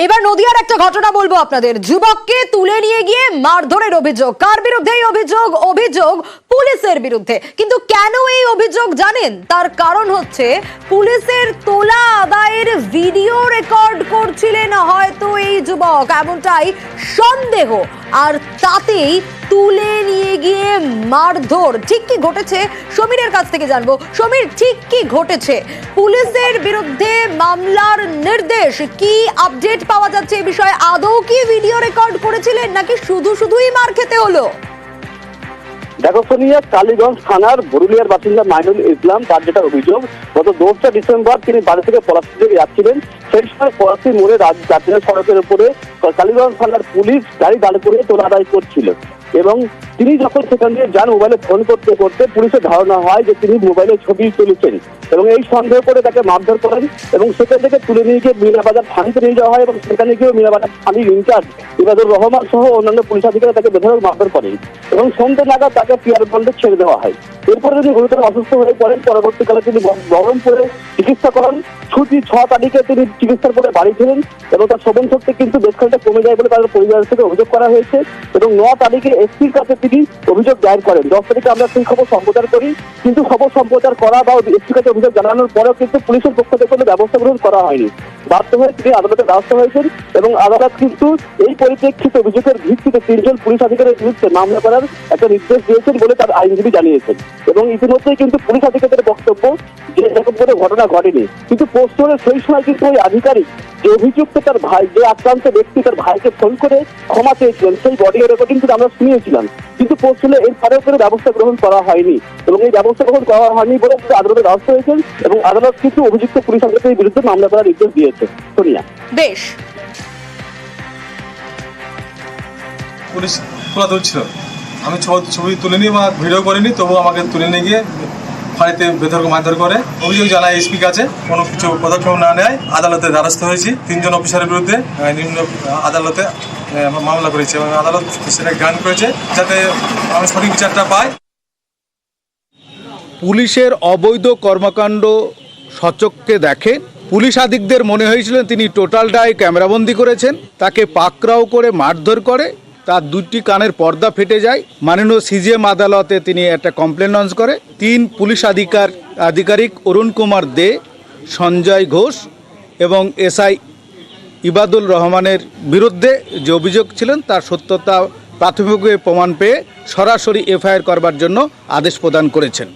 এবার নদিয়ার একটা ঘটনা বলবো আপনাদের। যুবককে তুলে নিয়ে গিয়ে মারধরের অভিযোগ। কার বিরুদ্ধে এই অভিযোগ? অভিযোগ পুলিশের বিরুদ্ধে। কিন্তু কেন এই অভিযোগ জানেন? তার কারণ হচ্ছে পুলিশের তোলা আদায়ের ভিডিও রেকর্ড করছিলেন হয়তো এই যুবক, এমনটাই সন্দেহ। আর তাতেই তুলে নিয়ে গিয়ে মারধর। ঠিক কি ঘটেছে সমীরের কাছ থেকে জানবো। সমীর, ঠিক কি ঘটেছে? পুলিশের বিরুদ্ধে মামলার নির্দেশ, কি আপডেট পাওয়া যাচ্ছে এই বিষয়ে? আদৌ কি ভিডিও রেকর্ড করেছিলেন নাকি শুধুই মার খেতে হলো? দেখো সোনিয়া, কালীগঞ্জ থানার বরুলিয়ার বাসিন্দা মাইনুল ইসলাম, তার যেটা অভিযোগ, গত 2 ডিসেম্বর তিনি বাড়ি থেকে পলাশীতে যাচ্ছিলেন। সেই সময় পলাশী মোড়ে জাতীয় সড়কের উপরে কালীগঞ্জ থানার পুলিশ গাড়ি দাঁড় করে তোলা আদায় করছিল এবং তিনি যখন সেখান দিয়ে যান, মোবাইলে ফোন করতে করতে পুলিশের ধারণা হয় যে তিনি মোবাইলে ছবি তুলেছেন এবং এই সন্দেহ করে তাকে মারধর করেন এবং সেখান থেকে তুলে নিয়ে গিয়ে মিনাবাজার থানাতে নিয়ে যাওয়া হয় এবং সেখানে গিয়ে মিনাবাজার থানার ইনচার্জ ইবাদুর রহমান সহ অন্যান্য পুলিশ আধিকারিক তাকে বেধড়ক মারধর করেন এবং সন্ধ্যে নাগাদ তাকে পিয়ার বন্ধে ছেড়ে দেওয়া হয়। এরপরে তিনি গুরুতর অসুস্থ হয়ে পড়েন। পরবর্তীকালে তিনি বহরমপুরে চিকিৎসা করান। 6 তারিখে তিনি চিকিৎসার পরে বাড়ি ফেরেন এবং তার শ্রবণ শক্তি কিন্তু বেশ খানিকটা কমে যায় বলে তাদের পরিবার থেকে অভিযোগ করা হয়েছে এবং 9 তারিখে এসপির কাছে তিনি অভিযোগ দায়ের করেন। 10 তারিখে আমরা সেই খবর সম্প্রচার করি, কিন্তু খবর সম্প্রচার করা বা এসপির কাছে অভিযোগ জানানোর পরেও কিন্তু পুলিশের পক্ষ থেকে কোনো ব্যবস্থা গ্রহণ করা হয়নি। বাধ্য হয়ে তিনি আদালতে দ্বারস্থ হয়েছেন এবং আদালত কিন্তু এই পরিপ্রেক্ষিতে অভিযোগের ভিত্তিতে 3 জন পুলিশ আধিকারিকের বিরুদ্ধে মামলা করার একটা নির্দেশ দিয়েছেন বলে তার আইনজীবী জানিয়েছেন এবং ইতিমধ্যেই কিন্তু পুলিশ আধিকারিকের বক্তব্য যে এরকম কোনো ঘটনা ঘটেনি। কিন্তু পোস্টরের সেই সময় কিন্তু ওই আধিকারিক যে অভিযুক্ত, তার ভাই, যে আক্রান্ত ব্যক্তি তার ভাইকে ফোন করে ক্ষমা চেয়েছিলেন, সেই অডিও রেকর্ডিং কিন্তু আমরা শুনিয়েছিলাম। কিন্তু পোস্টরে এরপরেও কোনো ব্যবস্থা গ্রহণ করা হয়নি এবং এই ব্যবস্থা গ্রহণ করা হয়নি বলে আদালতে দ্বারস্থ হয়েছেন এবং আদালত কিন্তু অভিযুক্ত পুলিশ আধিকারিকের বিরুদ্ধে মামলা করার নির্দেশ দিয়েছে। সোনিয়া, বেশ। পুলিশ তোলা তুলছিল, আমি ছবি তুলে নিই বা ভিডিও করিনি, তবু আমাকে তুলে নিয়ে গিয়ে ফাঁড়িতে বেধড়ক মারধর করে। অভিযোগ জানায় এসপি কাছে, কোনো কিছু পদক্ষেপ না নেয় আদালতে দ্বারস্থ হয়েছি। 3 জন অফিসারের বিরুদ্ধে নিম্ন আদালতে মামলা করেছে এবং আদালত সেটা জ্ঞান করেছে যাতে আমি সঠিক বিচারটা পাই। পুলিশের অবৈধ কর্মকাণ্ড সচক্ষে দেখে পুলিশ আধিকারিকদের মনে হয়েছিলেন তিনি টোটালটাই ক্যামেরাবন্দি করেছেন। তাকে পাকড়াও করে মারধর করে, তার 2টি কানের পর্দা ফেটে যায়। মাননীয় সিজিএম আদালতে তিনি একটা কমপ্লেন লঞ্চ করে। 3 পুলিশ আধিকারিক অরুণ কুমার দে, সঞ্জয় ঘোষ এবং এসআই ইবাদুল রহমানের বিরুদ্ধে যে অভিযোগ ছিলেন তার সত্যতা প্রাথমিকভাবে প্রমাণ পেয়ে সরাসরি এফআইআর করবার জন্য আদেশ প্রদান করেছেন।